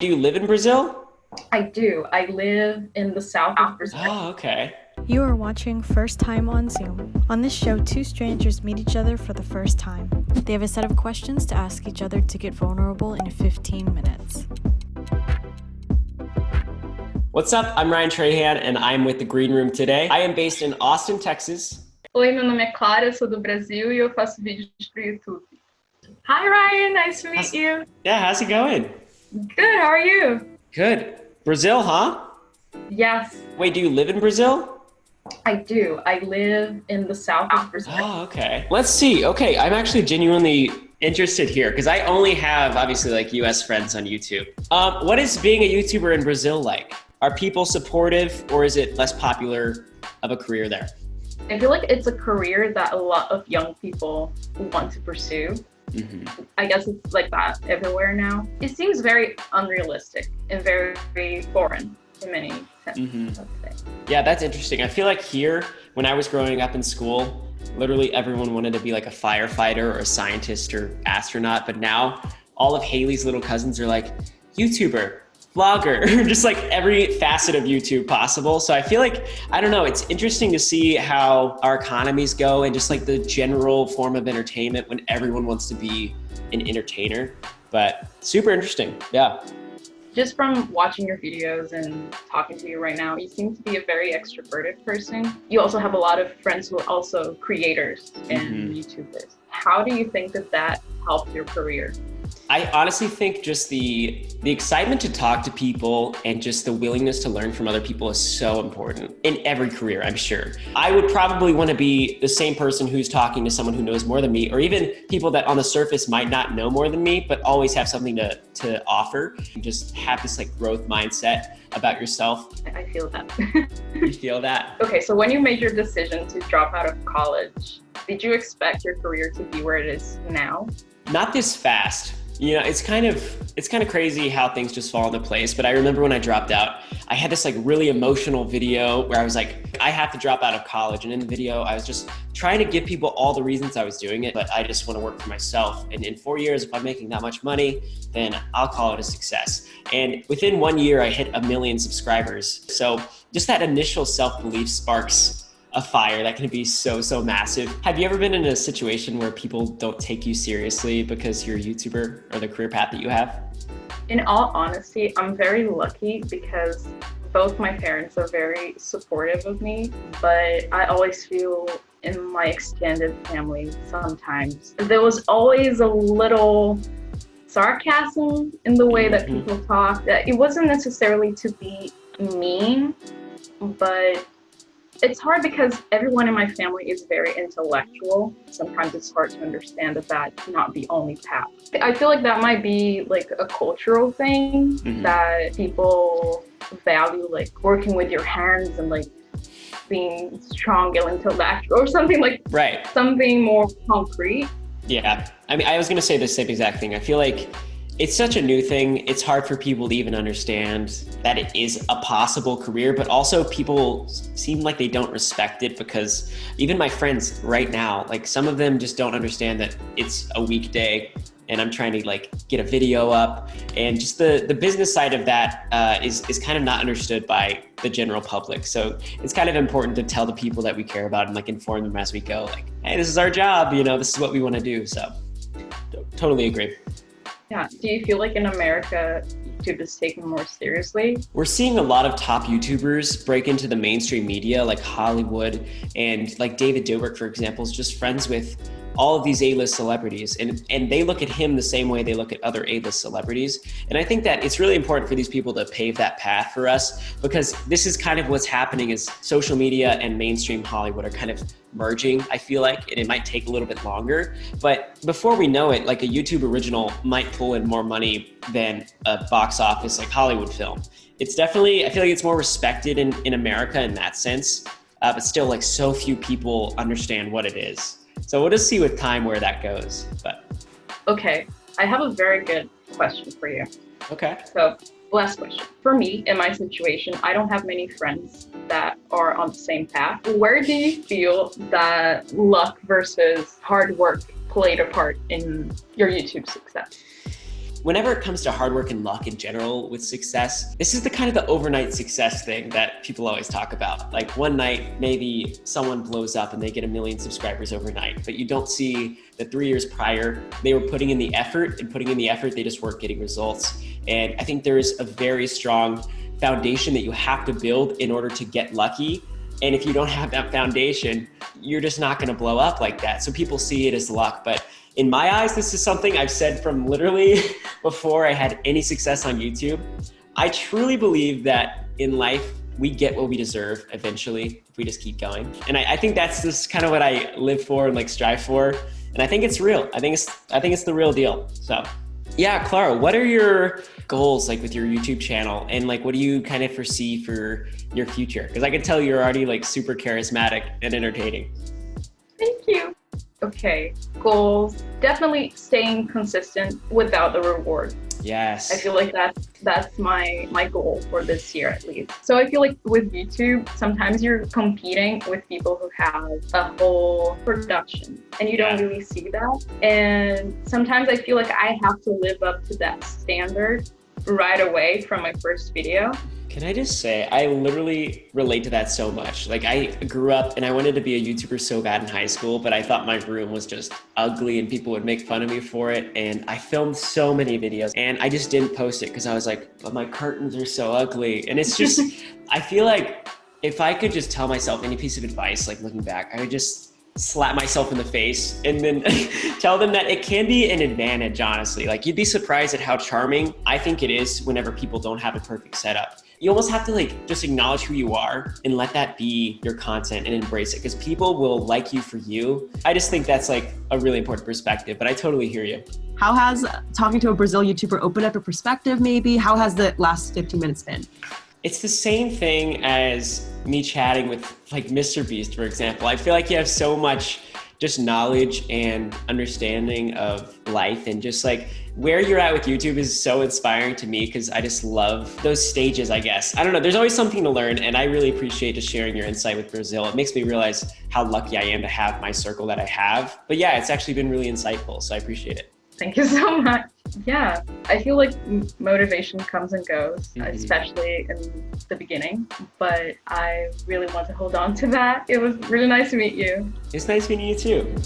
Do you live in Brazil? I do. I live in the south of Brazil. Oh, okay. You are watching First Time on Zoom. On this show, two strangers meet each other for the first time. They have a set of questions to ask each other to get vulnerable in 15 minutes. What's up? I'm Ryan Trahan, and I'm with the Green Room today. I am based in Austin, Texas. Oi, meu nome é Clara, eu sou do Brasil e eu faço vídeos pro YouTube. Hi, Ryan. Nice to meet you. Yeah, how's it going? Good. How are you? Good. Brazil, huh? Yes, Wait, do you live in Brazil? I do. I live in the south of Brazil. Oh, okay. Let's see. Okay, I'm actually genuinely interested here because I only have, obviously, like US friends on YouTube. What is being a YouTuber in Brazil like? Are people supportive or is it less popular of a career there? I feel like it's a career that a lot of young people want to pursue. Mm-hmm. I guess it's like that everywhere now. It seems very unrealistic and very, very foreign in many senses, Mm-hmm. let's say. Yeah, that's interesting. I feel like here, when I was growing up in school, literally everyone wanted to be like a firefighter or a scientist or astronaut. But now all of Haley's little cousins are like YouTuber, vlogger, just like every facet of YouTube possible. So I feel like, I don't know, it's interesting to see how our economies go and just like the general form of entertainment when everyone wants to be an entertainer. But super interesting. Yeah. Just from watching your videos and talking to you right now, you seem to be a very extroverted person. You also have a lot of friends who are also creators and YouTubers. How do you think that helped your career? I honestly think just the excitement to talk to people and just the willingness to learn from other people is so important in every career, I'm sure. I would probably want to be the same person who's talking to someone who knows more than me, or even people that on the surface might not know more than me, but always have something to offer. And just have this like growth mindset about yourself. I feel that. You feel that? Okay, so when you made your decision to drop out of college, did you expect your career to be where it is now? Not this fast. You know, it's kind of crazy how things just fall into place. But I remember when I dropped out, I had this like really emotional video where I was like, I have to drop out of college. And in the video, I was just trying to give people all the reasons I was doing it, but I just want to work for myself. And in 4 years, if I'm making that much money, then I'll call it a success. And within 1 year, I hit 1 million subscribers. So just that initial self-belief sparks a fire that can be so massive. Have you ever been in a situation where people don't take you seriously because you're a YouTuber or the career path that you have? In all honesty, I'm very lucky because both my parents are very supportive of me, but I always feel in my extended family sometimes there was always a little sarcasm in the way that people talk. It wasn't necessarily to be mean, but it's hard because everyone in my family is very intellectual. Sometimes it's hard to understand that that's not the only path. I feel like that might be like a cultural thing that people value, like working with your hands and like being strong and intellectual or something like something more concrete. Yeah, I mean, I was gonna say the same exact thing. I feel like it's such a new thing. It's hard for people to even understand that it is a possible career, but also people seem like they don't respect it because even my friends right now, like some of them just don't understand that it's a weekday and I'm trying to like get a video up, and just the business side of that is kind of not understood by the general public. So it's kind of important to tell the people that we care about and like inform them as we go, like, hey, this is our job, you know, this is what we want to do. So totally agree. Yeah. Do you feel like in America, YouTube is taken more seriously? We're seeing a lot of top YouTubers break into the mainstream media, like Hollywood, and like David Dobrik, for example, is just friends with all of these A-list celebrities, and they look at him the same way they look at other A-list celebrities. And I think that it's really important for these people to pave that path for us, because this is kind of what's happening is social media and mainstream Hollywood are kind of merging, I feel like, and it might take a little bit longer. But before we know it, like a YouTube original might pull in more money than a box office like Hollywood film. It's definitely, I feel like it's more respected in America in that sense, but still like so few people understand what it is. So we'll just see with time where that goes. But Okay, I have a very good question for you. okay. So, last question. For me, in my situation, I don't have many friends that are on the same path. Where do you feel that luck versus hard work played a part in your YouTube success? whenever it comes to hard work and luck in general with success, this is the kind of the overnight success thing that people always talk about. Like one night, maybe someone blows up and they get 1 million subscribers overnight, but you don't see that 3 years prior, they were putting in the effort, and putting in the effort, they just weren't getting results. And I think there's a very strong foundation that you have to build in order to get lucky. And if you don't have that foundation, you're just not gonna blow up like that. So people see it as luck, but in my eyes, this is something I've said from literally before I had any success on YouTube. I truly believe that in life, we get what we deserve eventually if we just keep going. And I think that's just kind of what I live for and like strive for. And I think it's real. I think it's the real deal. So yeah, Clara, what are your goals like with your YouTube channel? And like, what do you kind of foresee for your future? Because I can tell you're already like super charismatic and entertaining. Thank you. Okay, goals. Definitely staying consistent without the reward. Yes. I feel like that's my goal for this year at least. So I feel like with YouTube, sometimes you're competing with people who have a whole production and you don't really see that. And sometimes I feel like I have to live up to that standard right away from my first video. Can I just say, I literally relate to that so much. Like I grew up and I wanted to be a YouTuber so bad in high school, but I thought my room was just ugly and people would make fun of me for it. And I filmed so many videos and I just didn't post it because I was like, but my curtains are so ugly. And it's just, I feel like if I could just tell myself any piece of advice, like looking back, I would just slap myself in the face and then tell them that it can be an advantage, honestly. Like you'd be surprised at how charming I think it is whenever people don't have a perfect setup. You almost have to like just acknowledge who you are and let that be your content and embrace it because people will like you for you. I just think that's like a really important perspective, but I totally hear you. How has talking to a Brazil YouTuber opened up your perspective maybe? How has the last 15 minutes been? It's the same thing as me chatting with like Mr. Beast, for example. I feel like you have so much just knowledge and understanding of life, and just like where you're at with YouTube is so inspiring to me because I just love those stages, I guess. I don't know, there's always something to learn, and I really appreciate just sharing your insight with Brazil. It makes me realize how lucky I am to have my circle that I have. But yeah, it's actually been really insightful, so I appreciate it. Thank you so much. Yeah, I feel like motivation comes and goes, especially in the beginning, but I really want to hold on to that. It was really nice to meet you. It's nice meeting you too.